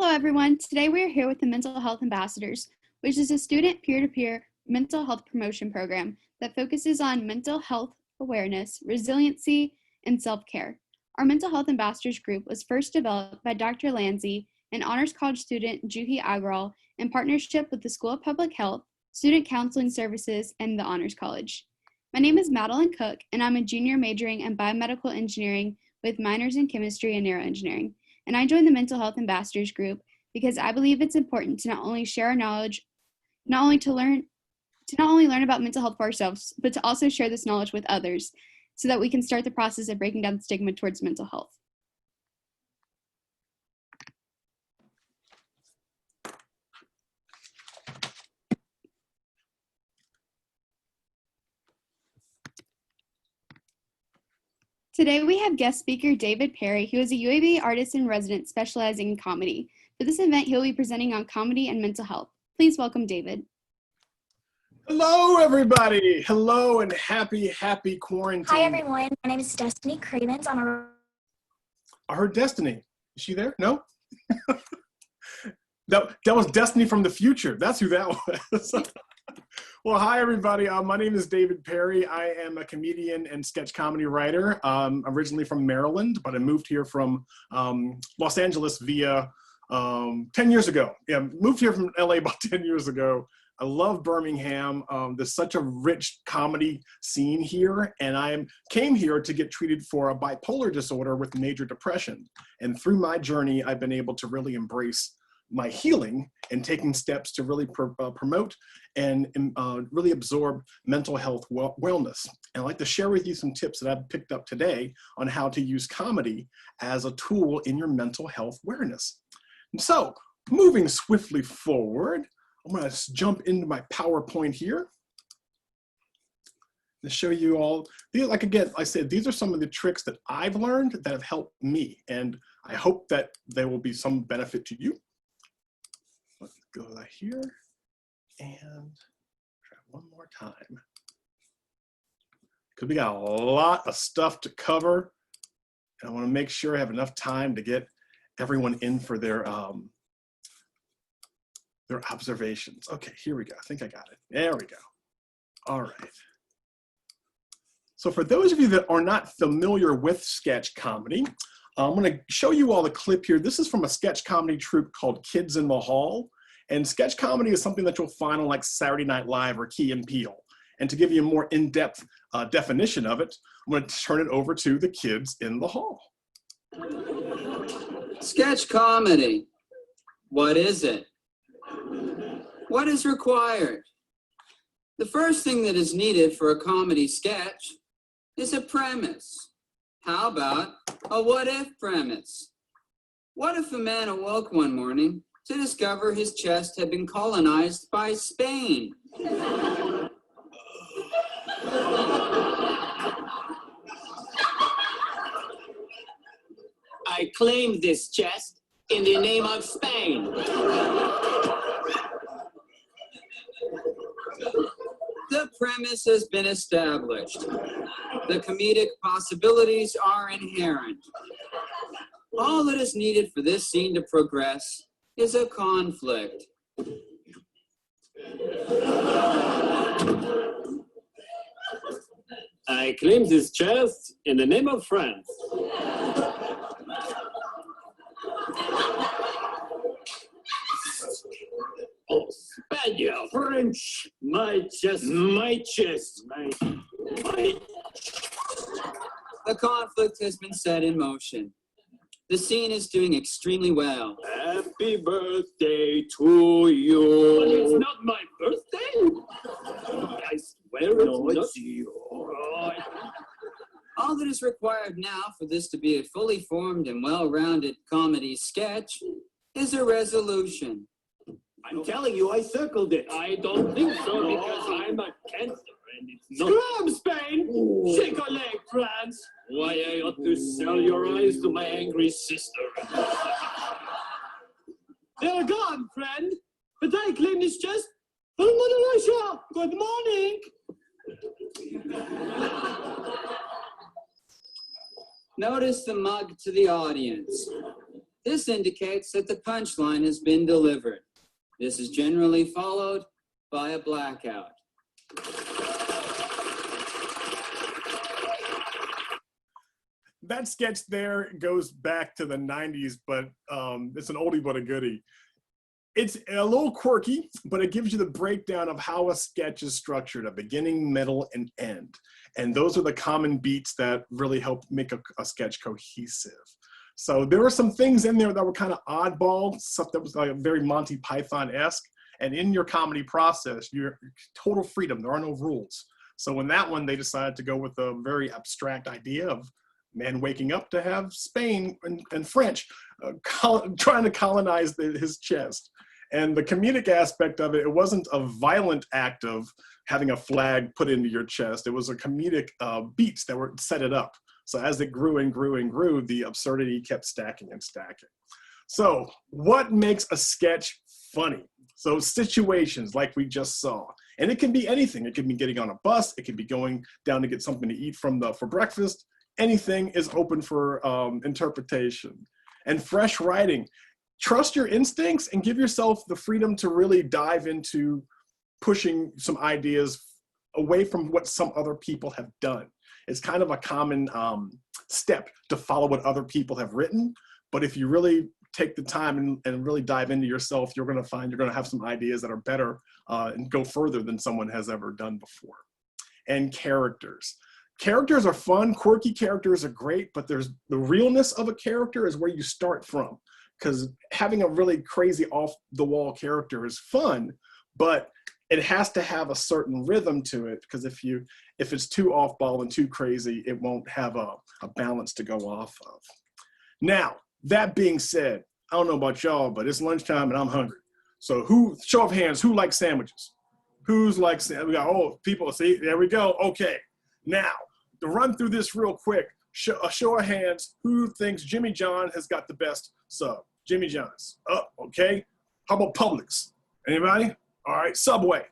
Hello, everyone. Today we are here with the Mental Health Ambassadors, which is a student peer-to-peer mental health promotion program that focuses on mental health awareness, resiliency, and self-care. Our Mental Health Ambassadors group was first developed by Dr. Lanzi, an honors college student, Juhi Agrawal, in partnership with the School of Public Health, Student Counseling Services, and the Honors College. My name is Madeline Cook, and I'm a junior majoring in biomedical engineering with minors in chemistry and neuroengineering. And I joined the Mental Health Ambassadors group because I believe it's important to not only share our knowledge, not only learn about mental health for ourselves, but to also share this knowledge with others so that we can start the process of breaking down the stigma towards mental health. Today we have guest speaker David Perry, who is a UAB artist in residence specializing in comedy. For this event, he'll be presenting on comedy and mental health. Please welcome David. Hello, everybody. Hello and happy quarantine. Hi, everyone. My name is Destiny Cravens. I heard Destiny. Is she there? No? that was Destiny from the future. That's who that was. Well, hi, everybody. My name is David Perry. I am a comedian and sketch comedy writer. Originally from Maryland, but I moved here from Los Angeles via 10 years ago. Yeah, moved here from LA about 10 years ago. I love Birmingham. There's such a rich comedy scene here, and I came here to get treated for a bipolar disorder with major depression. And through my journey, I've been able to really embrace my healing and taking steps to really promote and really absorb mental health wellness. And I'd like to share with you some tips that I've picked up today on how to use comedy as a tool in your mental health awareness. And so, moving swiftly forward, I'm going to jump into my PowerPoint here to show you all. Like again, I said, these are some of the tricks that I've learned that have helped me, and I hope that they will be some benefit to you. Let's go here and try one more time. Because we got a lot of stuff to cover, and I want to make sure I have enough time to get everyone in for their observations. Okay, here we go. I think I got it. There we go. All right. So for those of you that are not familiar with sketch comedy, I'm going to show you all the clip here. This is from a sketch comedy troupe called Kids in the Hall. And sketch comedy is something that you'll find on like Saturday Night Live or Key and Peele. And to give you a more in-depth definition of it, I'm going to turn it over to the Kids in the Hall. Sketch comedy. What is it? What is required? The first thing that is needed for a comedy sketch is a premise. How about a what-if premise? What if a man awoke one morning to discover his chest had been colonized by Spain? I claim this chest in the name of Spain. The premise has been established. The comedic possibilities are inherent. All that is needed for this scene to progress is a conflict. I claim this chest in the name of France. Oh, Spaniard, French, my chest. The conflict has been set in motion. The scene is doing extremely well. Happy birthday to you. But it's not my birthday. I swear it's not. All that is required now for this to be a fully formed and well-rounded comedy sketch is a resolution. I'm telling you, I circled it. I don't think so because I'm a Cancer and it's not. Scram, Spain! Shake a leg, France! Why I ought to sell your eyes to my angry sister. They're gone, friend. But I claim this chest. Oh, Mother Russia! Good morning! Notice the mug to the audience. This indicates that the punchline has been delivered. This is generally followed by a blackout. That sketch there goes back to the 90s, but it's an oldie but a goodie. It's a little quirky, but it gives you the breakdown of how a sketch is structured, a beginning, middle, and end. And those are the common beats that really help make a sketch cohesive. So there were some things in there that were kind of oddball, stuff that was like very Monty Python-esque. And in your comedy process, you're total freedom. There are no rules. So in that one, they decided to go with a very abstract idea of man waking up to have Spain and French trying to colonize his chest. And the comedic aspect of it, it wasn't a violent act of having a flag put into your chest. It was a comedic beats that were set it up. So as it grew and grew and grew, the absurdity kept stacking and stacking. So what makes a sketch funny? So situations like we just saw. And it can be anything. It can be getting on a bus. It can be going down to get something to eat for breakfast. Anything is open for interpretation. And fresh writing. Trust your instincts and give yourself the freedom to really dive into pushing some ideas away from what some other people have done. It's kind of a common step to follow what other people have written. But if you really take the time and really dive into yourself, you're going to find you're going to have some ideas that are better and go further than someone has ever done before. And characters. Characters are fun. Quirky characters are great, but there's the realness of a character is where you start from. Because having a really crazy off-the-wall character is fun, but it has to have a certain rhythm to it. Because if it's too off-ball and too crazy, it won't have a balance to go off of. Now, that being said, I don't know about y'all, but it's lunchtime and I'm hungry. So show of hands, who likes sandwiches? Who's like sandwiches? We got people. See, there we go. Okay, now to run through this real quick. A show of hands, who thinks Jimmy John has got the best sub? Jimmy John's. Oh, okay. How about Publix? Anybody? All right. Subway.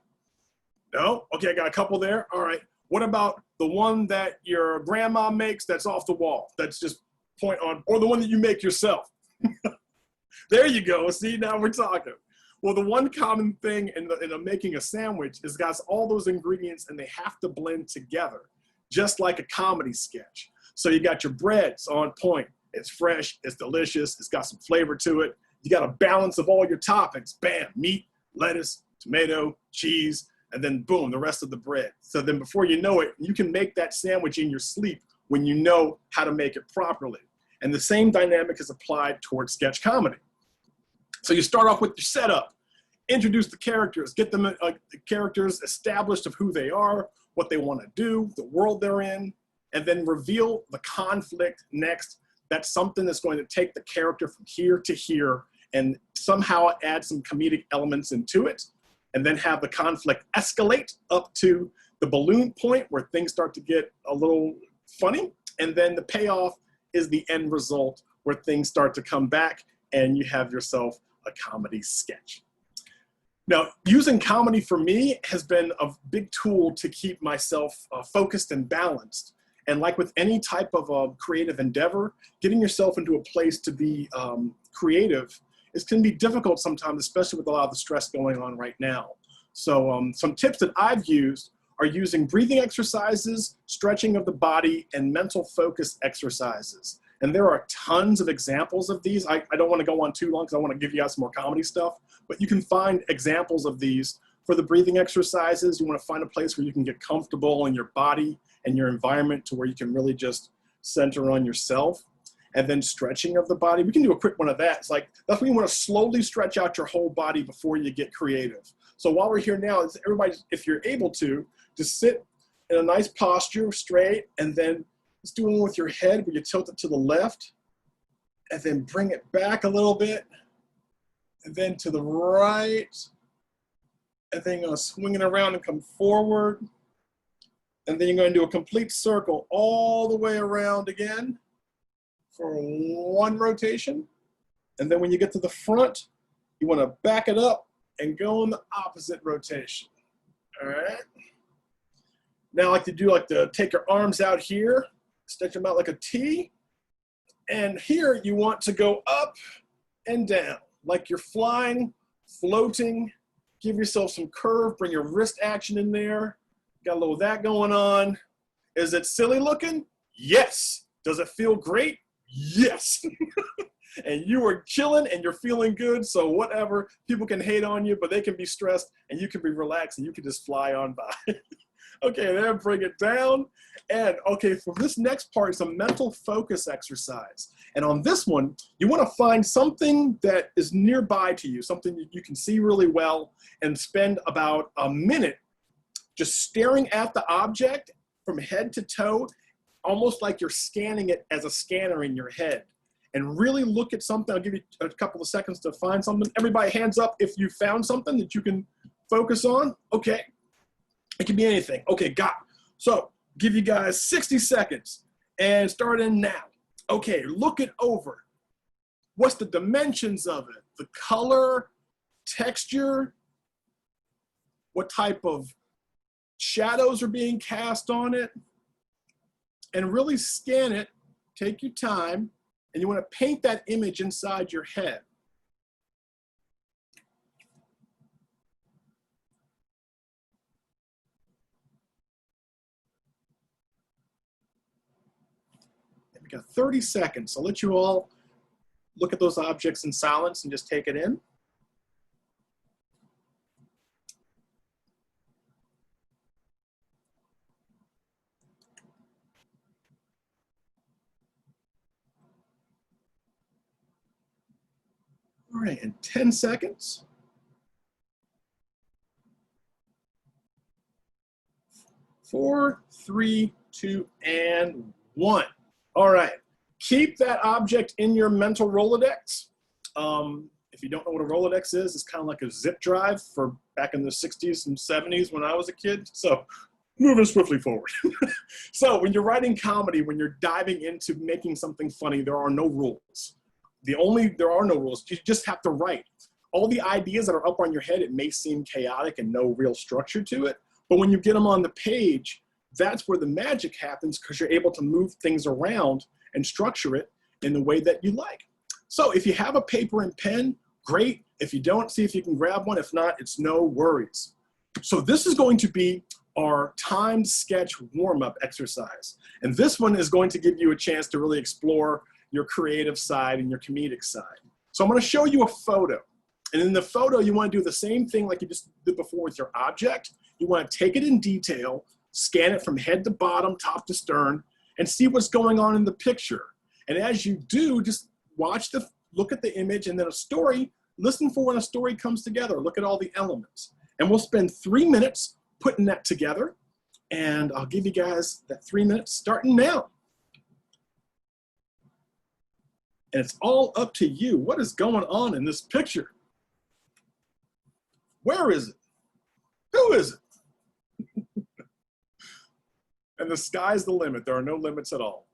No? Okay, I got a couple there. All right. What about the one that your grandma makes that's off the wall? That's just point on, or the one that you make yourself? There you go. See, now we're talking. Well, the one common thing in making a sandwich is got all those ingredients and they have to blend together, just like a comedy sketch. So you got your breads on point. It's fresh, it's delicious, it's got some flavor to it. You got a balance of all your toppings. Bam, meat, lettuce, tomato, cheese, and then boom, the rest of the bread. So then before you know it, you can make that sandwich in your sleep when you know how to make it properly. And the same dynamic is applied towards sketch comedy. So you start off with your setup, introduce the characters, get them the characters established of who they are, what they want to do, the world they're in, and then reveal the conflict next. That's something that's going to take the character from here to here and somehow add some comedic elements into it, and then have the conflict escalate up to the balloon point where things start to get a little funny. And then the payoff is the end result where things start to come back and you have yourself a comedy sketch. Now, using comedy for me has been a big tool to keep myself focused and balanced. And like with any type of creative endeavor, getting yourself into a place to be creative can be difficult sometimes, especially with a lot of the stress going on right now. So some tips that I've used are using breathing exercises, stretching of the body, and mental focus exercises. And there are tons of examples of these. I don't want to go on too long because I want to give you guys some more comedy stuff, but you can find examples of these. For the breathing exercises, you want to find a place where you can get comfortable in your body and your environment to where you can really just center on yourself. And then stretching of the body. We can do a quick one of that. It's like, that's when you want to slowly stretch out your whole body before you get creative. So while we're here now, everybody, if you're able to, just sit in a nice posture, straight, and then just do one with your head where you tilt it to the left, and then bring it back a little bit, and then to the right, and then you're going to swing it around and come forward, and then you're going to do a complete circle all the way around again for one rotation. And then when you get to the front, you want to back it up and go in the opposite rotation. All right. Now I like to take your arms out here, stretch them out like a T. And here you want to go up and down, like you're flying, floating. Give yourself some curve, bring your wrist action in there. Got a little of that going on. Is it silly looking? Yes. Does it feel great? Yes. And you are chilling and you're feeling good. So whatever, people can hate on you, but they can be stressed and you can be relaxed and you can just fly on by. Okay, then bring it down. And okay, for this next part, it's a mental focus exercise. And on this one, you want to find something that is nearby to you, something that you can see really well, and spend about a minute just staring at the object from head to toe, almost like you're scanning it as a scanner in your head. And really look at something. I'll give you a couple of seconds to find something. Everybody hands up if you found something that you can focus on. Okay. It can be anything. Okay, got it. So give you guys 60 seconds and start in now. Okay, look it over. What's the dimensions of it? The color, texture, what type of shadows are being cast on it? And really scan it, take your time, and you want to paint that image inside your head. We got 30 seconds. I'll let you all look at those objects in silence and just take it in. All right, in 10 seconds. 4, 3, 2, and 1. All right, keep that object in your mental Rolodex. If you don't know what a Rolodex is, it's kind of like a zip drive for back in the 60s and 70s when I was a kid. So moving swiftly forward. So when you're writing comedy, when you're diving into making something funny, there are no rules. There are no rules. You just have to write. All the ideas that are up on your head, it may seem chaotic and no real structure to it. But when you get them on the page, that's where the magic happens because you're able to move things around and structure it in the way that you like. So if you have a paper and pen, great. If you don't, see if you can grab one. If not, it's no worries. So this is going to be our timed sketch warm-up exercise. And this one is going to give you a chance to really explore your creative side and your comedic side. So I'm going to show you a photo. And in the photo, you want to do the same thing like you just did before with your object. You want to take it in detail, scan it from head to bottom, top to stern, and see what's going on in the picture. And as you do, just look at the image and then a story, listen for when a story comes together, look at all the elements. And we'll spend 3 minutes putting that together. And I'll give you guys that 3 minutes starting now. And it's all up to you. What is going on in this picture? Where is it? Who is it? And the sky's the limit. There are no limits at all.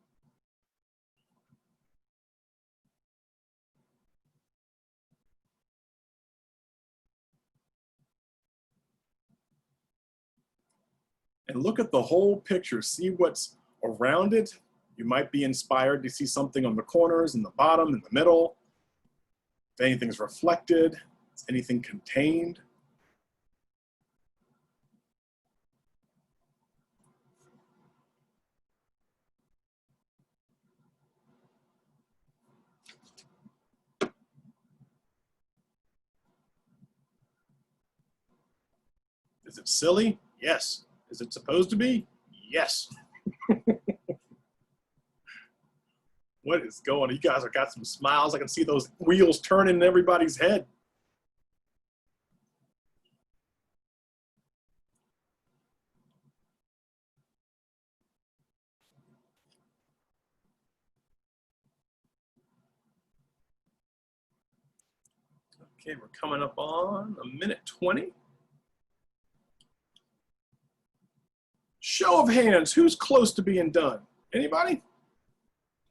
And look at the whole picture. See what's around it. You might be inspired to see something on the corners, in the bottom, in the middle. If anything's reflected, is anything contained? Is it silly? Yes. Is it supposed to be? Yes. What is going on? You guys have got some smiles. I can see those wheels turning in everybody's head. Okay, we're coming up on a minute 20. Show of hands, who's close to being done? Anybody?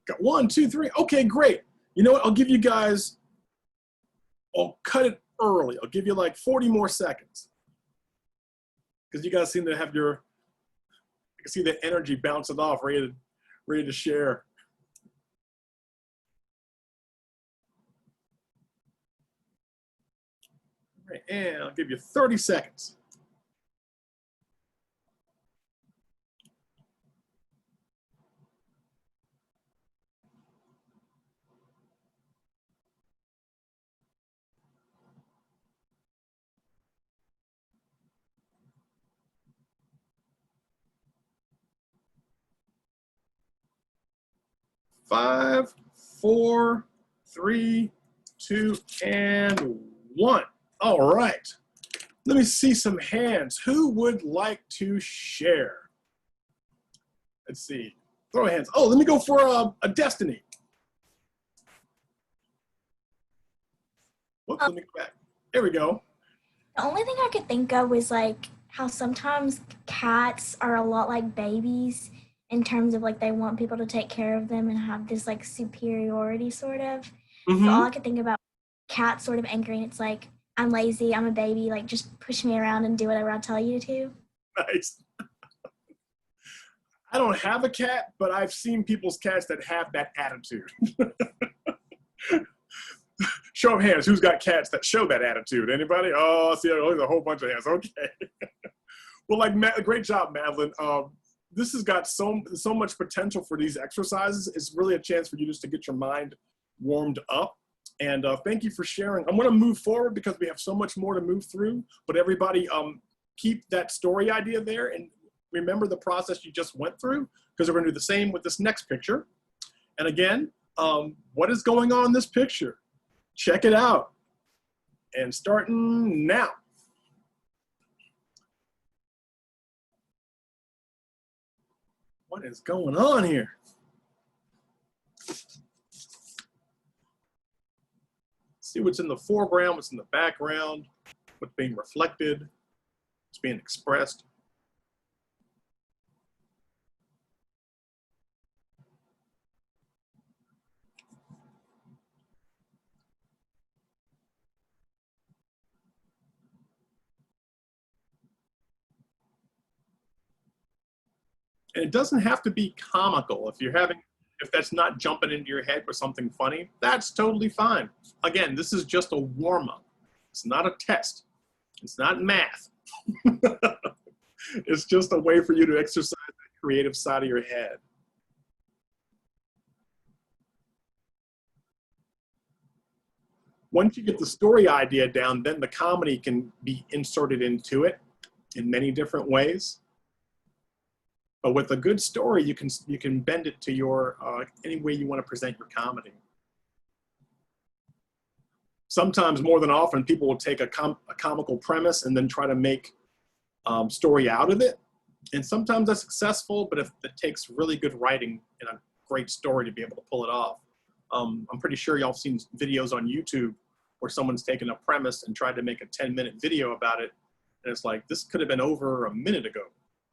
Got 1, 2, 3. Okay, great. You know what? I'll give you guys, I'll cut it early. I'll give you like 40 more seconds. Because you guys seem to have I can see the energy bouncing off, ready to share. All right, and I'll give you 30 seconds. Five, four, three, two, and one. All right. Let me see some hands. Who would like to share? Let's see. Throw hands. Oh, let me go for a Destiny. Whoops, let me go back. There we go. The only thing I could think of was like how sometimes cats are a lot like babies in terms of like they want people to take care of them and have this like superiority sort of. So all I could think about cats sort of anchoring. It's like, I'm lazy, I'm a baby, like just push me around and do whatever I tell you to. Nice. I don't have a cat, but I've seen people's cats that have that attitude. Show of hands, who's got cats that show that attitude? Anybody? Oh, I see, there's a whole bunch of hands. Okay. Well, like, great job, Madeline. This has got so much potential for these exercises. It's really a chance for you just to get your mind warmed up. And thank you for sharing. I'm going to move forward because we have so much more to move through. But everybody, keep that story idea there and remember the process you just went through, because we're going to do the same with this next picture. And again, what is going on in this picture? Check it out. And starting now. What is going on here? See what's in the foreground, what's in the background, what's being reflected, what's being expressed. And it doesn't have to be comical. If that's not jumping into your head with something funny, that's totally fine. Again, this is just a warm-up. It's not a test. It's not math. It's just a way for you to exercise the creative side of your head. Once you get the story idea down, then the comedy can be inserted into it in many different ways. But with a good story, you can bend it to your any way you want to present your comedy. Sometimes, more than often, people will take a comical premise and then try to make story out of it. And sometimes that's successful, but if it takes really good writing and a great story to be able to pull it off. I'm pretty sure y'all have seen videos on YouTube where someone's taken a premise and tried to make a 10-minute video about it. And it's like, this could have been over a minute ago,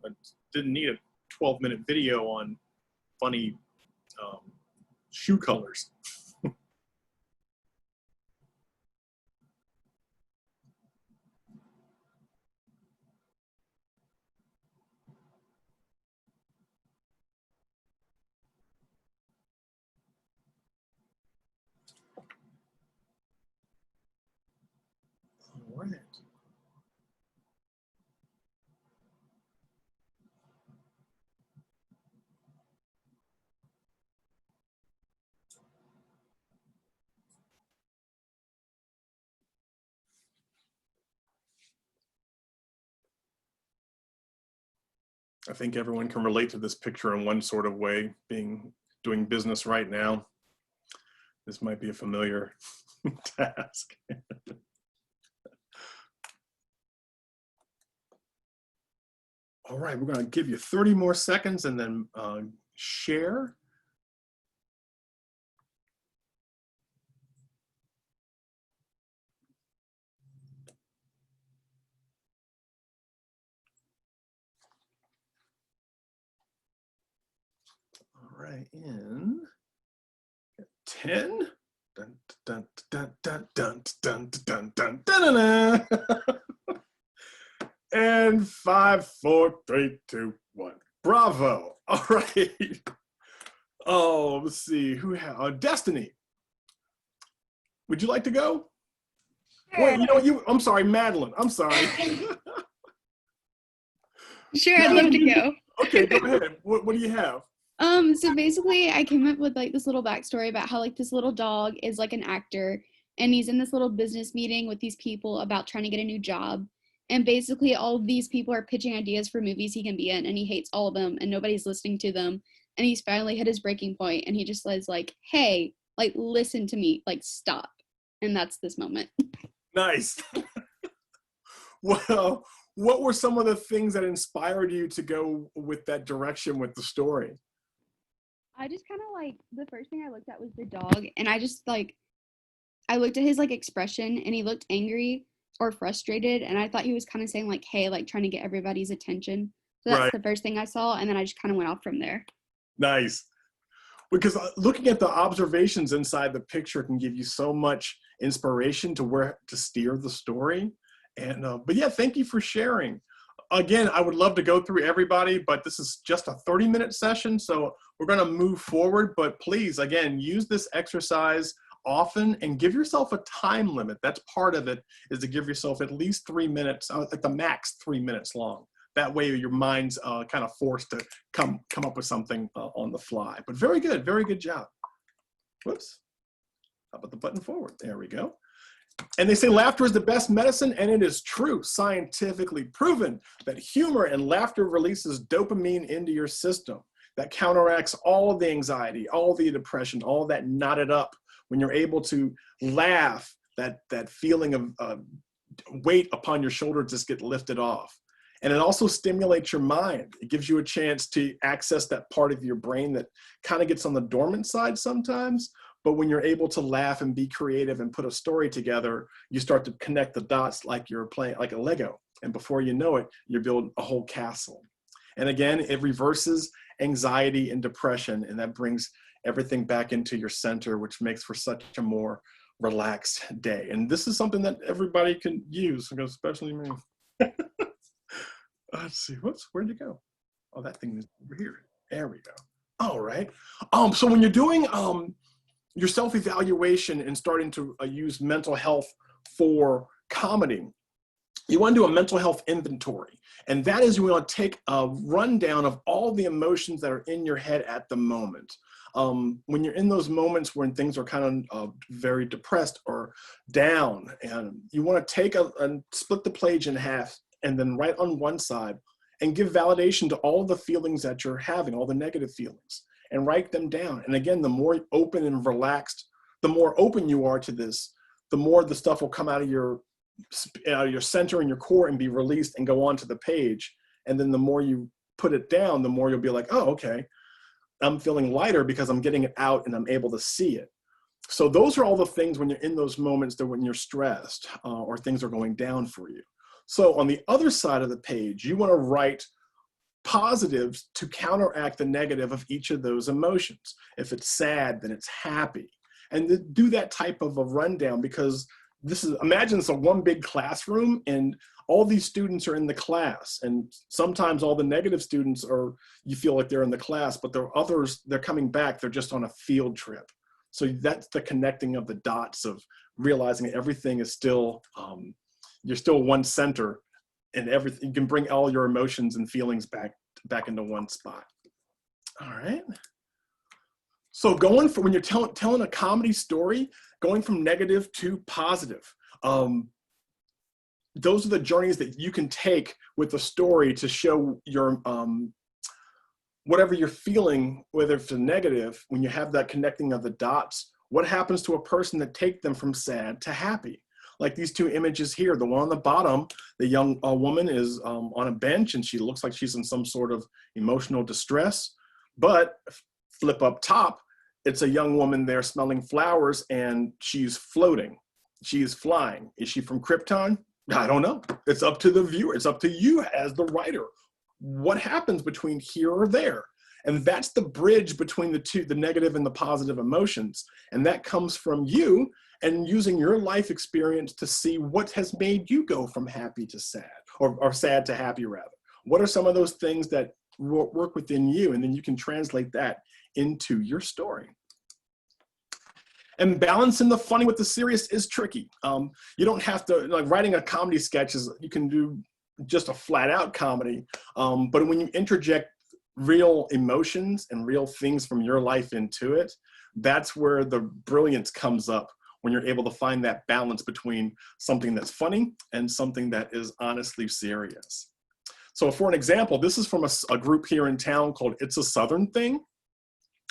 but didn't need a 12-minute video on funny shoe colors. All right. I think everyone can relate to this picture in one sort of way, doing business right now. This might be a familiar task. All right, we're going to give you 30 more seconds and then share. All right, in 10. Dun, dun, dun, dun, dun, dun, dun, dun, dun, dun, dun. And 5, 4, 3, 2, 1. Bravo. All right. Oh, let's see. Who has Destiny? Would you like to go? Wait, I'm sorry, Madeline. I'm sorry. Sure, I'd love to go. Okay, go ahead. What do you have? So basically I came up with like this little backstory about how like this little dog is like an actor and he's in this little business meeting with these people about trying to get a new job. And basically all of these people are pitching ideas for movies he can be in and he hates all of them and nobody's listening to them. And he's finally hit his breaking point and he just says like, hey, like listen to me, like stop. And that's this moment. Nice. Well, what were some of the things that inspired you to go with that direction with the story? I just kind of like, the first thing I looked at was the dog and I just like, I looked at his like expression and he looked angry or frustrated and I thought he was kind of saying like, hey, like trying to get everybody's attention. So that's Right. the first thing I saw and then I just kind of went off from there. Nice. Because looking at the observations inside the picture can give you so much inspiration to where to steer the story. And but yeah, thank you for sharing. Again, I would love to go through everybody, but this is just a 30-minute session, so we're going to move forward. But please, again, use this exercise often and give yourself a time limit. That's part of it, is to give yourself at least 3 minutes, at the max 3 minutes long. That way your mind's kind of forced to come up with something on the fly. But very good job. Whoops. How about the button forward? There we go. And they say laughter is the best medicine, and it is true, scientifically proven that humor and laughter releases dopamine into your system. That counteracts all of the anxiety, all the depression, all that knotted up. When you're able to laugh, that feeling of weight upon your shoulder just get lifted off. And it also stimulates your mind. It gives you a chance to access that part of your brain that kind of gets on the dormant side sometimes. But when you're able to laugh and be creative and put a story together, you start to connect the dots like you're playing like a Lego. And before you know it, you're building a whole castle. And again, it reverses anxiety and depression, and that brings everything back into your center, which makes for such a more relaxed day. And this is something that everybody can use, especially me. Let's see, where'd you go? Oh, that thing is over here. There we go. All right. So when you're doing your self-evaluation and starting to use mental health for comedy, you want to do a mental health inventory. And that is, you want to take a rundown of all the emotions that are in your head at the moment. When you're in those moments when things are kind of very depressed or down, and you want to take and split the page in half and then write on one side and give validation to all the feelings that you're having, all the negative feelings, and write them down. And again, the more open and relaxed, the more open you are to this, the more the stuff will come out of your center and your core and be released and go onto the page. And then the more you put it down, the more you'll be like, oh, okay, I'm feeling lighter because I'm getting it out and I'm able to see it. So those are all the things when you're in those moments that when you're stressed or things are going down for you. So on the other side of the page, you want to write positives to counteract the negative of each of those emotions. If it's sad, then it's happy. And do that type of a rundown, because imagine it's a one big classroom and all these students are in the class, and sometimes all the negative students you feel like they're in the class, but there are others, they're coming back, they're just on a field trip. So that's the connecting of the dots of realizing everything is still, you're still one center, and everything, you can bring all your emotions and feelings back into one spot. All right. So when you're telling a comedy story, going from negative to positive, those are the journeys that you can take with the story to show your, whatever you're feeling, whether it's a negative, when you have that connecting of the dots, what happens to a person that take them from sad to happy? Like these two images here, the one on the bottom, the young woman is on a bench and she looks like she's in some sort of emotional distress, but flip up top, it's a young woman there smelling flowers and she's floating. She is flying. Is she from Krypton? I don't know. It's up to the viewer. It's up to you as the writer. What happens between here or there? And that's the bridge between the two, the negative and the positive emotions. And that comes from you and using your life experience to see what has made you go from happy to sad, or sad to happy rather. What are some of those things that work within you? And then you can translate that into your story. And balancing the funny with the serious is tricky. You don't have to, like writing a comedy sketch is, you can do just a flat out comedy. But when you interject real emotions and real things from your life into it, that's where the brilliance comes up, when you're able to find that balance between something that's funny and something that is honestly serious. So for an example, this is from a group here in town called It's a Southern Thing.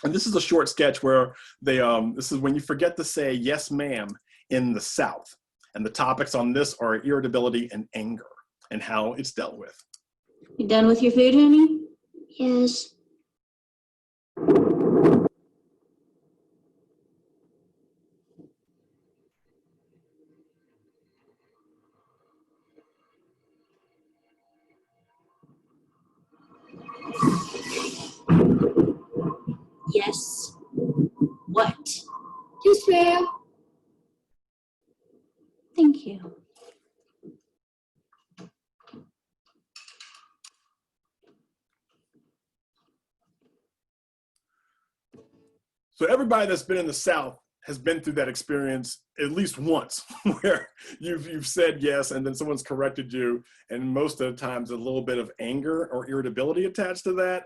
And this is a short sketch where they, this is when you forget to say yes ma'am in the South. And the topics on this are irritability and anger and how it's dealt with. You done with your food, honey? Yes. Yes. What? Yes, ma'am. Thank you. So everybody that's been in the South has been through that experience at least once, where you've said yes and then someone's corrected you, and most of the times a little bit of anger or irritability attached to that.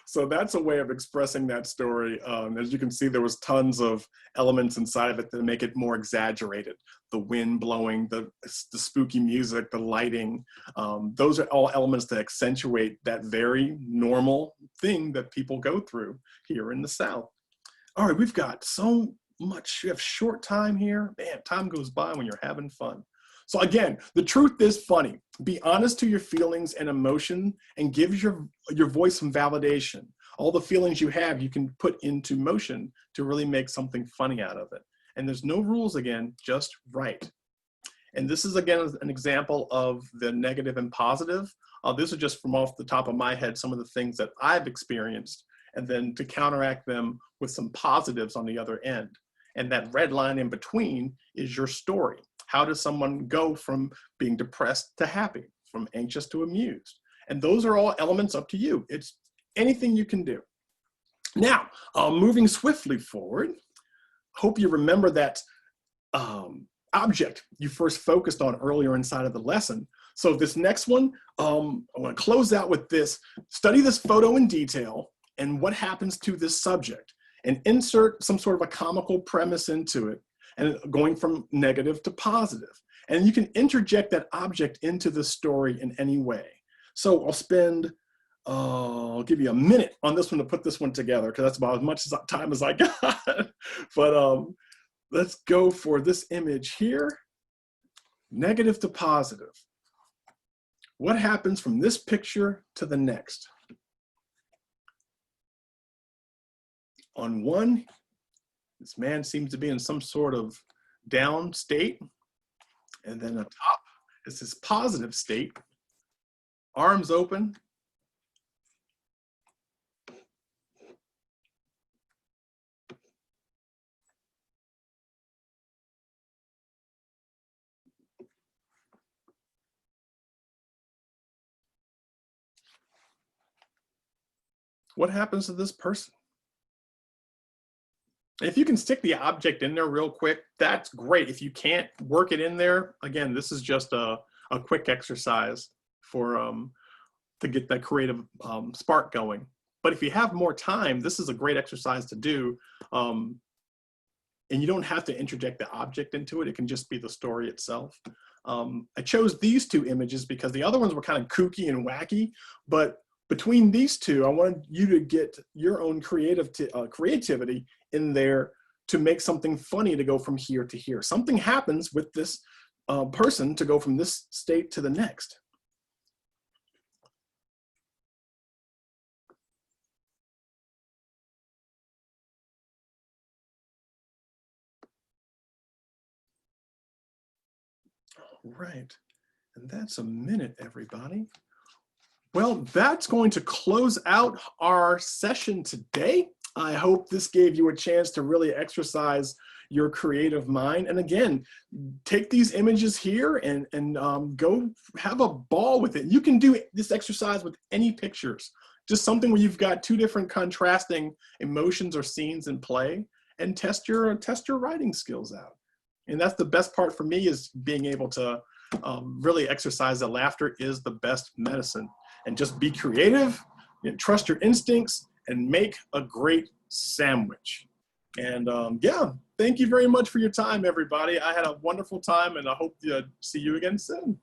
So that's a way of expressing that story. As you can see, there was tons of elements inside of it that make it more exaggerated. The wind blowing, the spooky music, the lighting, those are all elements that accentuate that very normal thing that people go through here in the South. All right, we've got so much. We have short time here. Man, time goes by when you're having fun. So again, the truth is funny. Be honest to your feelings and emotion, and give your voice some validation. All the feelings you have, you can put into motion to really make something funny out of it. And there's no rules, again, just right. And this is, again, an example of the negative and positive. This is just from off the top of my head, some of the things that I've experienced, and then to counteract them with some positives on the other end. And that red line in between is your story. How does someone go from being depressed to happy, from anxious to amused? And those are all elements up to you. It's anything you can do. Now, moving swiftly forward, hope you remember that object you first focused on earlier inside of the lesson. So this next one, I want to close out with this. Study this photo in detail and what happens to this subject, and insert some sort of a comical premise into it, and going from negative to positive. And you can interject that object into the story in any way. So I'll give you a minute on this one to put this one together, because that's about as much time as I got. But let's go for this image here. Negative to positive. What happens from this picture to the next? On one, this man seems to be in some sort of down state. And then on top is this positive state, arms open. What happens to this person? If you can stick the object in there real quick, that's great. If you can't work it in there, again, this is just a quick exercise for to get that creative spark going. But if you have more time, this is a great exercise to do. And you don't have to interject the object into it. It can just be the story itself. I chose these two images because the other ones were kind of kooky and wacky, but between these two, I wanted you to get your own creativity in there to make something funny to go from here to here. Something happens with this person to go from this state to the next. All right, and that's a minute, everybody. Well, that's going to close out our session today. I hope this gave you a chance to really exercise your creative mind. And again, take these images here and go have a ball with it. You can do this exercise with any pictures, just something where you've got two different contrasting emotions or scenes in play, and test your writing skills out. And that's the best part for me, is being able to really exercise that laughter is the best medicine. And just be creative, and trust your instincts, and make a great sandwich. And yeah, thank you very much for your time, everybody. I had a wonderful time, and I hope to see you again soon.